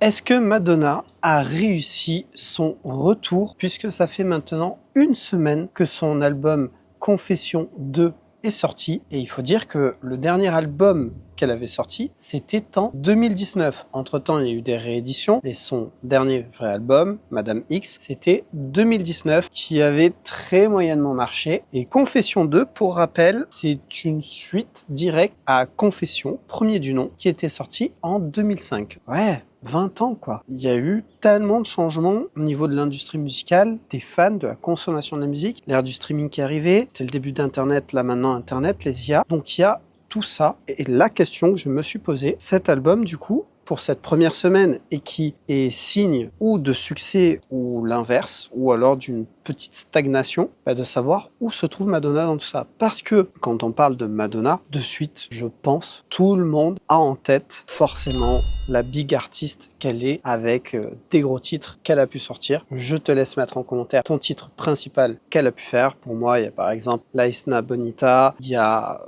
Est-ce que Madonna a réussi son retour puisque ça fait maintenant une semaine que son album Confession 2 est sorti et il faut dire que le dernier album qu'elle avait sorti, c'était en 2019. Entre-temps, il y a eu des rééditions et son dernier vrai album, Madame X, c'était 2019 qui avait très moyennement marché. Et Confession 2, pour rappel, c'est une suite directe à Confession, premier du nom, qui était sorti en 2005. Ouais, 20 ans quoi. Il y a eu tellement de changements au niveau de l'industrie musicale, des fans, de la consommation de la musique, l'ère du streaming qui est arrivée, c'est le début d'Internet, là maintenant Internet, les IA. Donc il y a tout ça. Et la question que je me suis posée, cet album du coup, pour cette première semaine et qui est signe ou de succès ou l'inverse, ou alors d'une petite stagnation, de savoir où se trouve Madonna dans tout ça. Parce que quand on parle de Madonna, de suite, je pense, tout le monde a en tête forcément la big artiste qu'elle est avec des gros titres qu'elle a pu sortir. Je te laisse mettre en commentaire ton titre principal qu'elle a pu faire. Pour moi, il y a par exemple La Isla Bonita, il y a...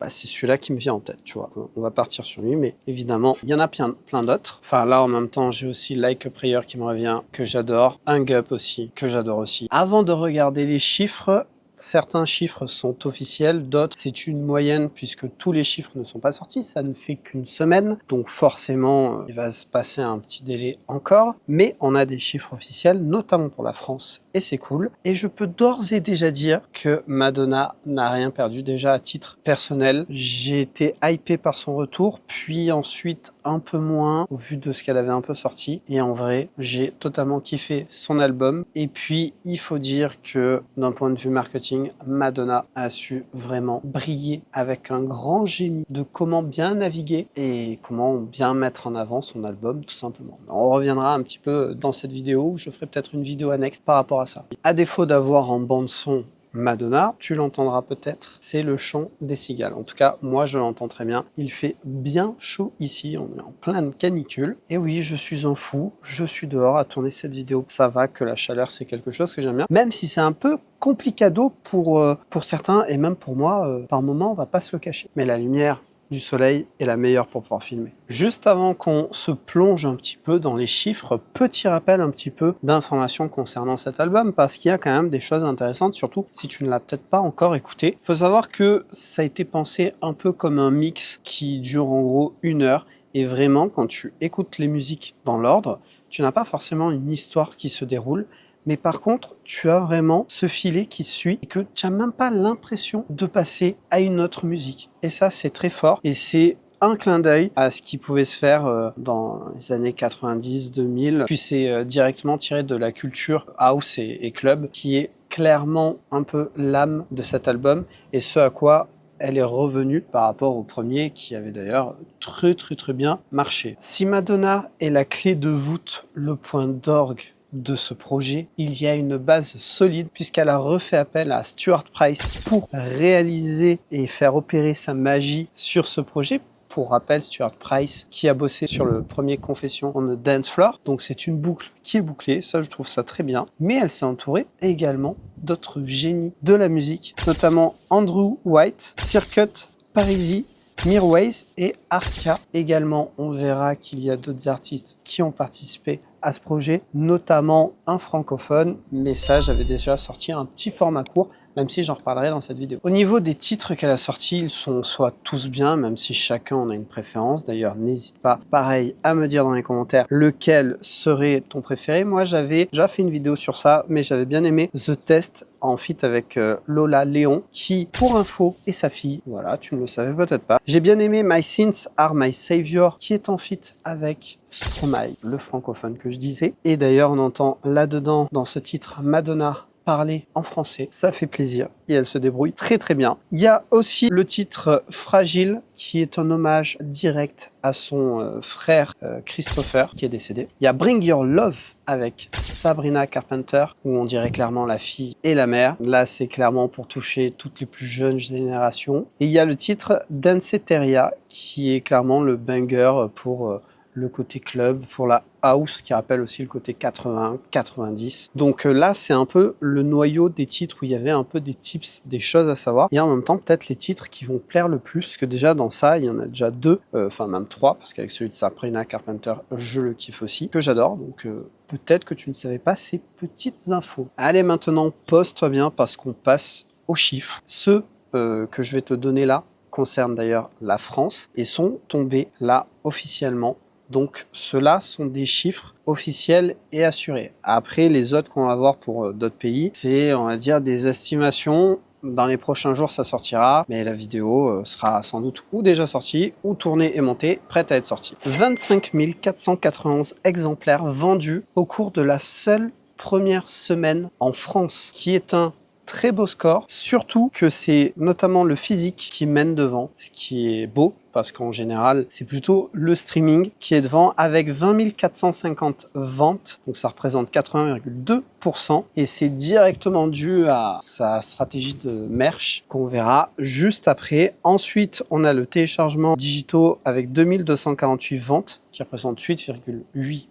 c'est celui-là qui me vient en tête, tu vois. On va partir sur lui, mais évidemment, il y en a plein d'autres. Enfin, là, en même temps, j'ai aussi Like a Prayer qui me revient, que j'adore. Hang Up aussi, que j'adore aussi. Avant de regarder les chiffres, certains chiffres sont officiels, d'autres c'est une moyenne puisque tous les chiffres ne sont pas sortis, ça ne fait qu'une semaine, donc forcément il va se passer un petit délai encore, mais on a des chiffres officiels, notamment pour la France, et c'est cool. Et je peux d'ores et déjà dire que Madonna n'a rien perdu. Déjà à titre personnel, j'ai été hypé par son retour, puis ensuite un peu moins au vu de ce qu'elle avait un peu sorti, et en vrai j'ai totalement kiffé son album. Et puis il faut dire que d'un point de vue marketing, Madonna a su vraiment briller avec un grand génie de comment bien naviguer et comment bien mettre en avant son album tout simplement. On reviendra un petit peu dans cette vidéo, je ferai peut-être une vidéo annexe par rapport à ça. À défaut d'avoir en bande son Madonna, tu l'entendras peut-être, c'est le chant des cigales. En tout cas, moi je l'entends très bien. Il fait bien chaud ici, on est en pleine canicule. Et oui, je suis un fou, je suis dehors à tourner cette vidéo. Ça va que la chaleur c'est quelque chose que j'aime bien. Même si c'est un peu complicado pour certains et même pour moi, par moment on va pas se le cacher. Mais la lumière du soleil est la meilleure pour pouvoir filmer. Juste avant qu'on se plonge un petit peu dans les chiffres, petit rappel un petit peu d'informations concernant cet album, parce qu'il y a quand même des choses intéressantes, surtout si tu ne l'as peut-être pas encore écouté. Il faut savoir que ça a été pensé un peu comme un mix qui dure en gros 1 heure, et vraiment quand tu écoutes les musiques dans l'ordre, tu n'as pas forcément une histoire qui se déroule, mais par contre, tu as vraiment ce filet qui suit et que tu n'as même pas l'impression de passer à une autre musique. Et ça, c'est très fort et c'est un clin d'œil à ce qui pouvait se faire dans les années 90-2000, puis c'est directement tiré de la culture house et club, qui est clairement un peu l'âme de cet album et ce à quoi elle est revenue par rapport au premier qui avait d'ailleurs très bien marché. Si Madonna est la clé de voûte, le point d'orgue de ce projet, il y a une base solide puisqu'elle a refait appel à Stuart Price pour réaliser et faire opérer sa magie sur ce projet. Pour rappel, Stuart Price qui a bossé sur le premier Confession on the Dance Floor, donc c'est une boucle qui est bouclée, ça je trouve ça très bien, mais elle s'est entourée également d'autres génies de la musique, notamment Andrew White, Circuit, Parisi, Mirwais et Arca. Également, on verra qu'il y a d'autres artistes qui ont participé à ce projet, notamment un francophone, mais ça j'avais déjà sorti un petit format court, même si j'en reparlerai dans cette vidéo. Au niveau des titres qu'elle a sortis, ils sont soit tous bien, même si chacun en a une préférence. D'ailleurs, n'hésite pas, pareil, à me dire dans les commentaires lequel serait ton préféré. Moi, j'avais déjà fait une vidéo sur ça, mais j'avais bien aimé The Test en feat avec Lola Léon, qui, pour info, est sa fille. Voilà, tu ne le savais peut-être pas. J'ai bien aimé My Sins Are My Savior, qui est en feat avec Stromae, le francophone que je disais. Et d'ailleurs, on entend là-dedans, dans ce titre, Madonna parler en français, ça fait plaisir et elle se débrouille très bien. Il y a aussi le titre Fragile qui est un hommage direct à son frère Christopher qui est décédé. Il y a Bring Your Love avec Sabrina Carpenter où on dirait clairement la fille et la mère. Là c'est clairement pour toucher toutes les plus jeunes générations. Et il y a le titre Danceteria qui est clairement le banger pour le côté club, pour la house qui rappelle aussi le côté 80, 90. Donc là, c'est un peu le noyau des titres où il y avait un peu des tips, des choses à savoir. Et en même temps, peut-être les titres qui vont plaire le plus, parce que déjà dans ça, il y en a déjà deux, enfin même trois, parce qu'avec celui de Sabrina Carpenter, je le kiffe aussi, que j'adore. Donc peut-être que tu ne savais pas ces petites infos. Allez, maintenant, pose-toi bien parce qu'on passe aux chiffres. Ceux que je vais te donner là concernent d'ailleurs la France et sont tombés là officiellement. Donc ceux-là sont des chiffres officiels et assurés. Après, les autres qu'on va voir pour d'autres pays, c'est, on va dire, des estimations. Dans les prochains jours, ça sortira, mais la vidéo sera sans doute ou déjà sortie, ou tournée et montée, prête à être sortie. 25 491 exemplaires vendus au cours de la seule première semaine en France, qui est un très beau score, surtout que c'est notamment le physique qui mène devant, ce qui est beau, parce qu'en général, c'est plutôt le streaming qui est devant avec 20 450 ventes, donc ça représente 80,2%, et c'est directement dû à sa stratégie de merch qu'on verra juste après. Ensuite, on a le téléchargement digitaux avec 2248 ventes, qui représente 8,8%.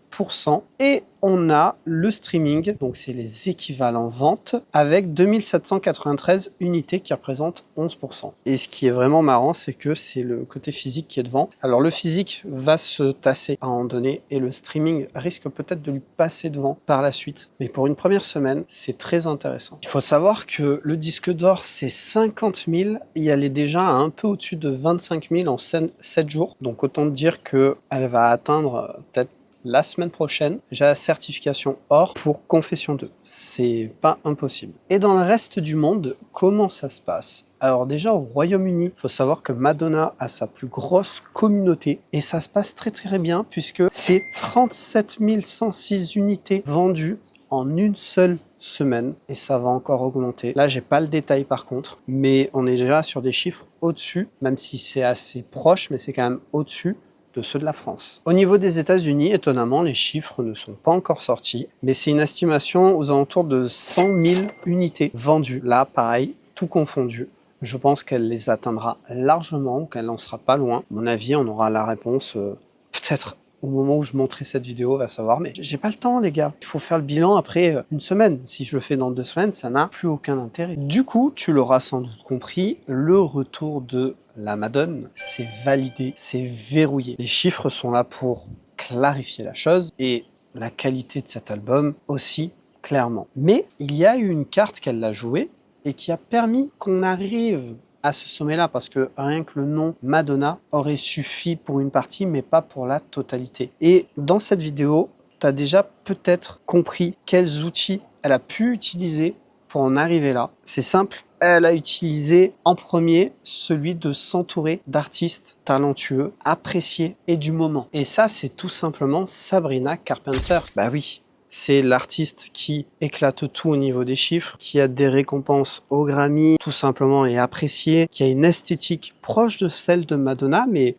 Et on a le streaming, donc c'est les équivalents ventes, avec 2793 unités qui représentent 11%. Et ce qui est vraiment marrant, c'est que c'est le côté physique qui est devant. Alors le physique va se tasser à un moment donné, et le streaming risque peut-être de lui passer devant par la suite. Mais pour une première semaine, c'est très intéressant. Il faut savoir que le disque d'or, c'est 50 000, et elle est déjà à un peu au-dessus de 25 000 en 7 jours. Donc autant dire qu'elle va atteindre peut-être la semaine prochaine, j'ai la certification or pour Confession 2. C'est pas impossible. Et dans le reste du monde, comment ça se passe? Alors déjà au Royaume-Uni, il faut savoir que Madonna a sa plus grosse communauté et ça se passe très très bien puisque c'est 37 106 unités vendues en une seule semaine et ça va encore augmenter. Là, j'ai pas le détail par contre, mais on est déjà sur des chiffres au-dessus, même si c'est assez proche, mais c'est quand même au-dessus de ceux de la France. Au niveau des États-Unis, étonnamment, les chiffres ne sont pas encore sortis, mais c'est une estimation aux alentours de 100 000 unités vendues. Là, pareil, tout confondu. Je pense qu'elle les atteindra largement, qu'elle n'en sera pas loin. À mon avis, on aura la réponse peut-être au moment où je montrerai cette vidéo, on va savoir, mais j'ai pas le temps les gars. Il faut faire le bilan après une semaine. Si je le fais dans 2 semaines, ça n'a plus aucun intérêt. Du coup, tu l'auras sans doute compris, le retour de la Madone, c'est validé, c'est verrouillé. Les chiffres sont là pour clarifier la chose et la qualité de cet album aussi, clairement. Mais il y a eu une carte qu'elle a jouée et qui a permis qu'on arrive à ce sommet-là, parce que rien que le nom Madonna aurait suffi pour une partie, mais pas pour la totalité. Et dans cette vidéo, tu as déjà peut-être compris quels outils elle a pu utiliser pour en arriver là. C'est simple, elle a utilisé en premier celui de s'entourer d'artistes talentueux, appréciés et du moment. Et ça, c'est tout simplement Sabrina Carpenter. Bah oui, c'est l'artiste qui éclate tout au niveau des chiffres, qui a des récompenses au Grammy, tout simplement est apprécié, qui a une esthétique proche de celle de Madonna, mais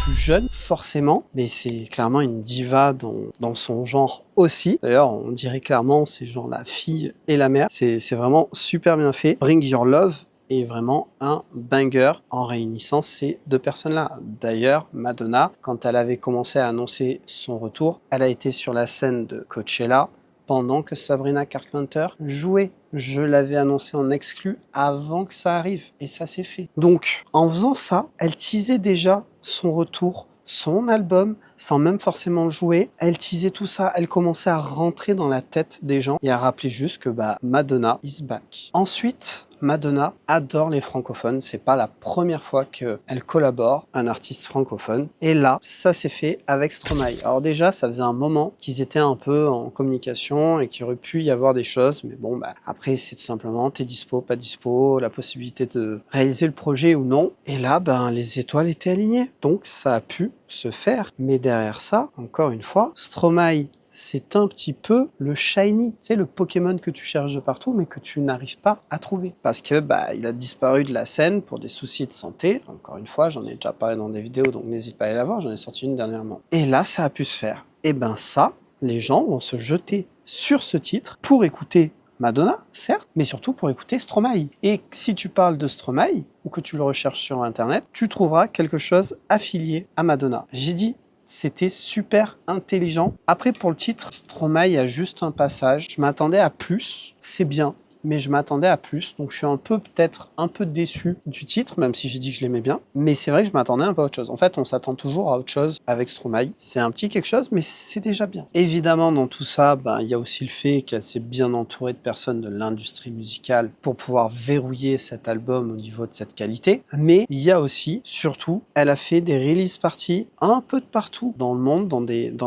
plus jeune forcément, mais c'est clairement une diva dans son genre aussi. D'ailleurs, on dirait clairement c'est genre la fille et la mère, c'est vraiment super bien fait. Bring Your Love est vraiment un banger en réunissant ces deux personnes-là. D'ailleurs, Madonna, quand elle avait commencé à annoncer son retour, elle a été sur la scène de Coachella pendant que Sabrina Carpenter jouait. Je l'avais annoncé en exclu avant que ça arrive, et ça s'est fait. Donc, en faisant ça, elle teasait déjà son retour, son album, sans même forcément jouer. Elle teasait tout ça, elle commençait à rentrer dans la tête des gens et à rappeler juste que Madonna is back. Ensuite, Madonna adore les francophones, c'est pas la première fois qu'elle collabore, un artiste francophone. Et là, ça s'est fait avec Stromae. Alors déjà, ça faisait un moment qu'ils étaient un peu en communication et qu'il aurait pu y avoir des choses, mais bon, après, c'est tout simplement, t'es dispo, pas dispo, la possibilité de réaliser le projet ou non. Et là, les étoiles étaient alignées, donc ça a pu se faire. Mais derrière ça, encore une fois, Stromae, c'est un petit peu le shiny, tu sais, le Pokémon que tu cherches de partout mais que tu n'arrives pas à trouver. Parce que il a disparu de la scène pour des soucis de santé. Encore une fois, j'en ai déjà parlé dans des vidéos, donc n'hésite pas à aller la voir, j'en ai sorti une dernièrement. Et là, ça a pu se faire. Et ça, les gens vont se jeter sur ce titre pour écouter Madonna, certes, mais surtout pour écouter Stromae. Et si tu parles de Stromae, ou que tu le recherches sur internet, tu trouveras quelque chose affilié à Madonna. J'ai dit c'était super intelligent. Après, pour le titre, Stromae a juste un passage. Je m'attendais à plus, c'est bien, mais je m'attendais à plus. Donc je suis peut-être un peu déçu du titre, même si j'ai dit que je l'aimais bien. Mais c'est vrai que je m'attendais un peu à autre chose. En fait, on s'attend toujours à autre chose avec Stromae. C'est un petit quelque chose, mais c'est déjà bien. Évidemment, dans tout ça, il y a aussi le fait qu'elle s'est bien entourée de personnes de l'industrie musicale pour pouvoir verrouiller cet album au niveau de cette qualité. Mais il y a aussi, surtout, elle a fait des release parties un peu de partout dans le monde, dans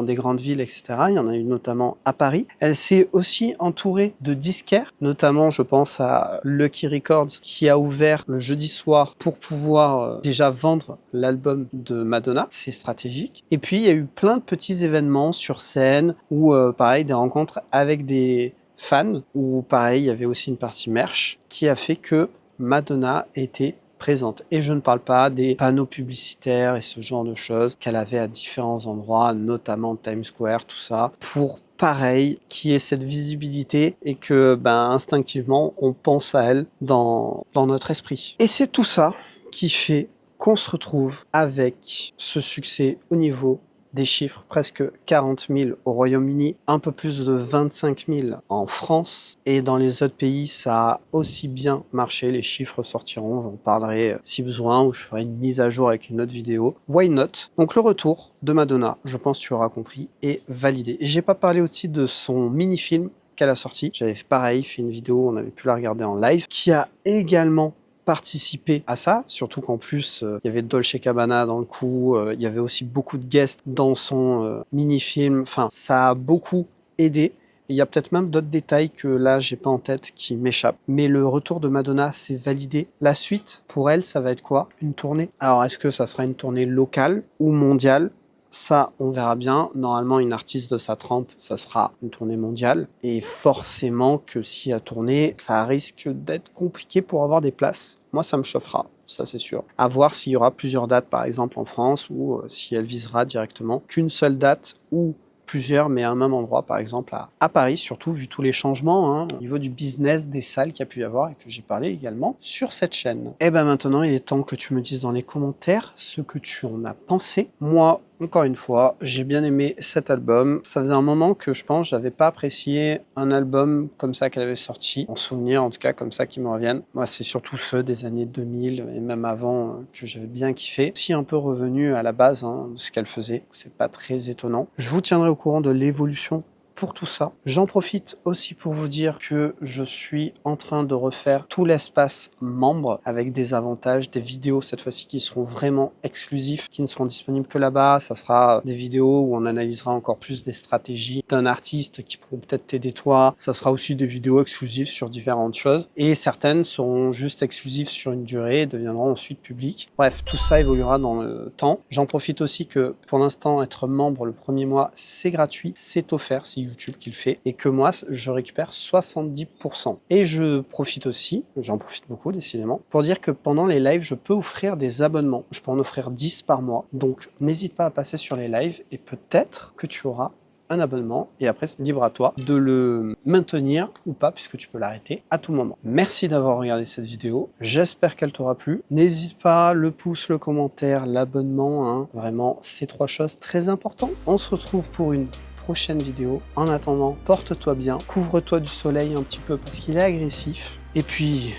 des grandes villes, etc. Il y en a eu notamment à Paris. Elle s'est aussi entourée de disquaires, notamment je pense à Lucky Records qui a ouvert le jeudi soir pour pouvoir déjà vendre l'album de Madonna, c'est stratégique. Et puis il y a eu plein de petits événements sur scène ou pareil des rencontres avec des fans où pareil il y avait aussi une partie merch qui a fait que Madonna était présente. Et je ne parle pas des panneaux publicitaires et ce genre de choses qu'elle avait à différents endroits, notamment Times Square, tout ça, pour pareil, qui ait cette visibilité et que instinctivement on pense à elle dans notre esprit. Et c'est tout ça qui fait qu'on se retrouve avec ce succès au niveau des chiffres, presque 40 000 au Royaume-Uni, un peu plus de 25 000 en France, et dans les autres pays, ça a aussi bien marché, les chiffres sortiront, j'en parlerai si besoin, ou je ferai une mise à jour avec une autre vidéo. Why not? Donc le retour de Madonna, je pense que tu auras compris, est validé. Et j'ai pas parlé aussi de son mini-film qu'elle a sorti, j'avais fait une vidéo, on avait pu la regarder en live, qui a également participer à ça, surtout qu'en plus il y avait Dolce Gabbana dans le coup, il y avait aussi beaucoup de guests dans son mini-film, enfin ça a beaucoup aidé. Il y a peut-être même d'autres détails que là j'ai pas en tête qui m'échappent. Mais le retour de Madonna c'est validé. La suite pour elle ça va être quoi? Une tournée. Alors est-ce que ça sera une tournée locale ou mondiale? Ça, on verra bien. Normalement, une artiste de sa trempe, ça sera une tournée mondiale. Et forcément que si elle tourné, ça risque d'être compliqué pour avoir des places. Moi, ça me chauffera, ça c'est sûr. À voir s'il y aura plusieurs dates, par exemple en France, ou si elle visera directement qu'une seule date ou plusieurs, mais à un même endroit, par exemple à Paris, surtout vu tous les changements au niveau du business des salles qu'il y a pu y avoir et que j'ai parlé également sur cette chaîne. Et maintenant, il est temps que tu me dises dans les commentaires ce que tu en as pensé. Moi, encore une fois, j'ai bien aimé cet album. Ça faisait un moment que je pense j'avais pas apprécié un album comme ça qu'elle avait sorti, en souvenir en tout cas comme ça qui me reviennent. Moi, c'est surtout ceux des années 2000 et même avant que j'avais bien kiffé. Aussi un peu revenu à la base de ce qu'elle faisait. C'est pas très étonnant. Je vous tiendrai au courant de l'évolution pour tout ça. J'en profite aussi pour vous dire que je suis en train de refaire tout l'espace membre avec des avantages, des vidéos cette fois-ci qui seront vraiment exclusifs, qui ne seront disponibles que là-bas. Ça sera des vidéos où on analysera encore plus des stratégies d'un artiste qui pourront peut-être t'aider toi. Ça sera aussi des vidéos exclusives sur différentes choses et certaines seront juste exclusives sur une durée et deviendront ensuite publiques. Bref, tout ça évoluera dans le temps. J'en profite aussi que pour l'instant, être membre le premier mois, c'est gratuit, c'est offert, c'est YouTube qui le fait, et que moi, je récupère 70%. Et je profite aussi, j'en profite beaucoup décidément, pour dire que pendant les lives, je peux offrir des abonnements. Je peux en offrir 10 par mois, donc n'hésite pas à passer sur les lives, et peut-être que tu auras un abonnement, et après c'est libre à toi de le maintenir ou pas, puisque tu peux l'arrêter à tout moment. Merci d'avoir regardé cette vidéo, j'espère qu'elle t'aura plu. N'hésite pas, le pouce, le commentaire, l'abonnement, vraiment ces trois choses très importantes. On se retrouve pour une prochaine vidéo. En attendant, porte-toi bien, couvre-toi du soleil un petit peu parce qu'il est agressif, et puis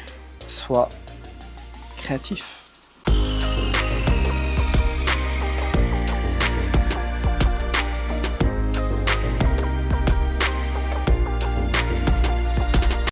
sois créatif.